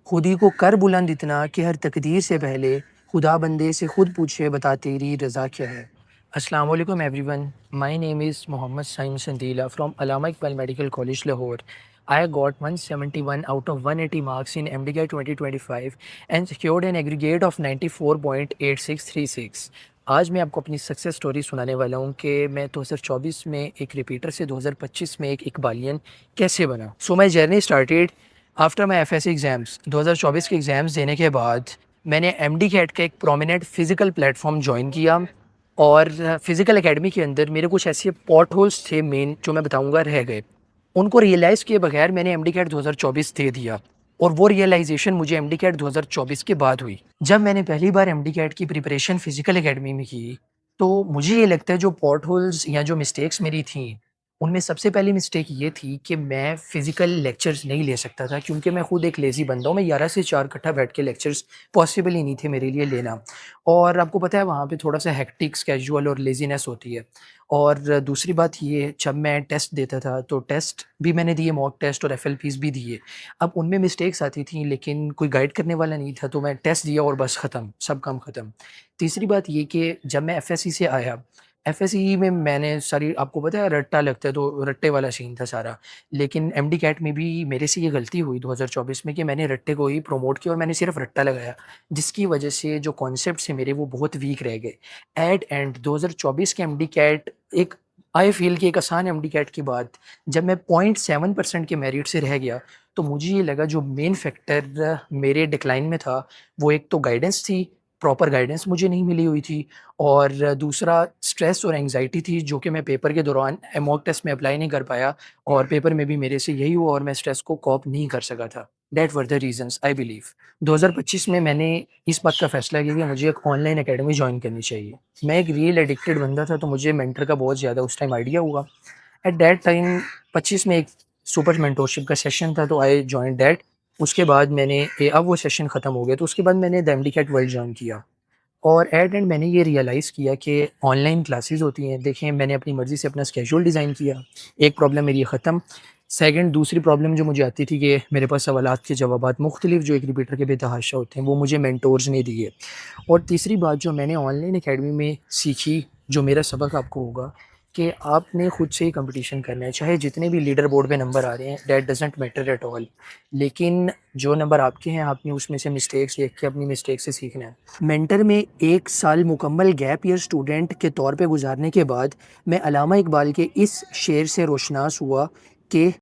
खुदी को कर बुलंद इतना कि हर तकदीर से पहले खुदा बंदे से खुद पूछे बता तेरी रज़ा क्या है। अस्सलाम वालेकुम everyone, my name is Mohammad Saim Sandila from Allama Iqbal medical college Lahore. I got 171 out of 180 marks in MDCAT 2025 and secured an aggregate of 94.8636। आज मैं आपको अपनी सक्सेस स्टोरी सुनाने वाला हूँ कि मैं 2024 में एक रिपीटर से 2025 में एक इकबालियन कैसे बना। So my journey started after my FSc exams. 2024 के एग्ज़ाम्स देने के बाद मैंने एमडी कैट का एक प्रोमिनेंट फ़िज़िकल प्लेटफॉर्म ज्वाइन किया और फ़िज़िकल एकेडमी के अंदर मेरे कुछ ऐसे पॉट होल्स थे मेन जो मैं बताऊंगा रह गए। उनको रियलाइज़ किए बगैर मैंने एमडी कैट 2024 दे दिया और वो रियलाइजेशन मुझे एमडी कैट 2024 के बाद हुई। जब मैंने पहली बार एमडी कैट की प्रिपरेशन फ़िज़िकल एकेडमी में की तो मुझे ये लगता है जो पॉट होल्स या जो मिस्टेक्स मेरी थी उनमें सबसे पहली मिस्टेक ये थी कि मैं फ़िज़िकल लेक्चर्स नहीं ले सकता था क्योंकि मैं खुद एक लेज़ी बंदा हूँ। मैं 11 से 4 इकट्ठा बैठ के लेक्चर्स पॉसिबल ही नहीं थे मेरे लिए लेना। और आपको पता है वहाँ पे थोड़ा-सा हेक्टिक स्केड्यूल और लेज़ीनेस होती है। और दूसरी बात ये, जब मैं टेस्ट देता था तो टेस्ट भी मैंने दिए, मॉक टेस्ट और एफएलपीज़ भी दिए। अब उनमें मिस्टेक्स आती थी लेकिन कोई गाइड करने वाला नहीं था तो मैं टेस्ट दिया और बस ख़त्म, सब काम ख़त्म। तीसरी बात ये कि जब मैं एफएससी से आया, एफएससी में मैंने सारी, आपको पता है रट्टा लगता है तो रट्टे वाला सीन था सारा। लेकिन एमडी कैट में भी मेरे से ये गलती हुई 2024 में कि मैंने रट्टे को ही प्रमोट किया और मैंने सिर्फ रट्टा लगाया, जिसकी वजह से जो कॉन्सेप्ट्स हैं मेरे वो बहुत वीक रह गए। एट एंड 2024 के एमडी कैट एक, आई फील कि एक आसान एमडी कैट के बाद जब मैं 0.7% के मेरिट से रह गया तो मुझे ये लगा जो मेन फैक्टर मेरे डिक्लाइन में था वो एक तो गाइडेंस थी, प्रॉपर गाइडेंस मुझे नहीं मिली हुई थी और दूसरा स्ट्रेस और एंग्जाइटी थी जो कि मैं पेपर के दौरान मॉक टेस्ट में अप्लाई नहीं कर पाया और पेपर में भी मेरे से यही हुआ और मैं स्ट्रेस को कॉप नहीं कर सका था। That were the reasons I believe. 2025 में मैंने इस बात का फैसला किया कि मुझे एक ऑनलाइन एकेडमी ज्वाइन करनी चाहिए। मैं एक रियल एडिक्टेड बंदा था तो मुझे मेंटर का बहुत ज़्यादा उस टाइम आइडिया हुआ। एट दैट टाइम 25 में एक सुपर मेंटोरशिप का सेशन था तो आई जॉइन दैट। उसके बाद मैंने अब वो सेशन ख़त्म हो गया तो उसके बाद मैंने the MD cat world join किया। और एट एंड मैंने ये रियलाइज़ किया कि ऑनलाइन क्लासेस होती हैं। देखें, मैंने अपनी मर्ज़ी से अपना स्केड्यूल डिज़ाइन किया, एक प्रॉब्लम मेरी ख़त्म। सेकंड, दूसरी प्रॉब्लम जो मुझे आती थी कि मेरे पास सवालात के जवाबात मुख्तलिफ जो एक रिपीटर के बेतहाशा होते हैं वो मुझे मेंटोर्स ने दिए। और तीसरी बात जो मैंने ऑनलाइन एकेडमी में सीखी, जो मेरा सबक आपको होगा कि आपने खुद से ही कंपटीशन करना है, चाहे जितने भी लीडर बोर्ड पे नंबर आ रहे हैं, that doesn't matter at all. लेकिन जो नंबर आपके हैं आपने उसमें से मिस्टेक्स देख के अपनी मिस्टेक से सीखना है। मेंटर में 1 साल मुकम्मल गैप ईयर स्टूडेंट के तौर पे गुजारने के बाद मैं अल्लामा इकबाल के इस शेर से रोशनास हुआ कि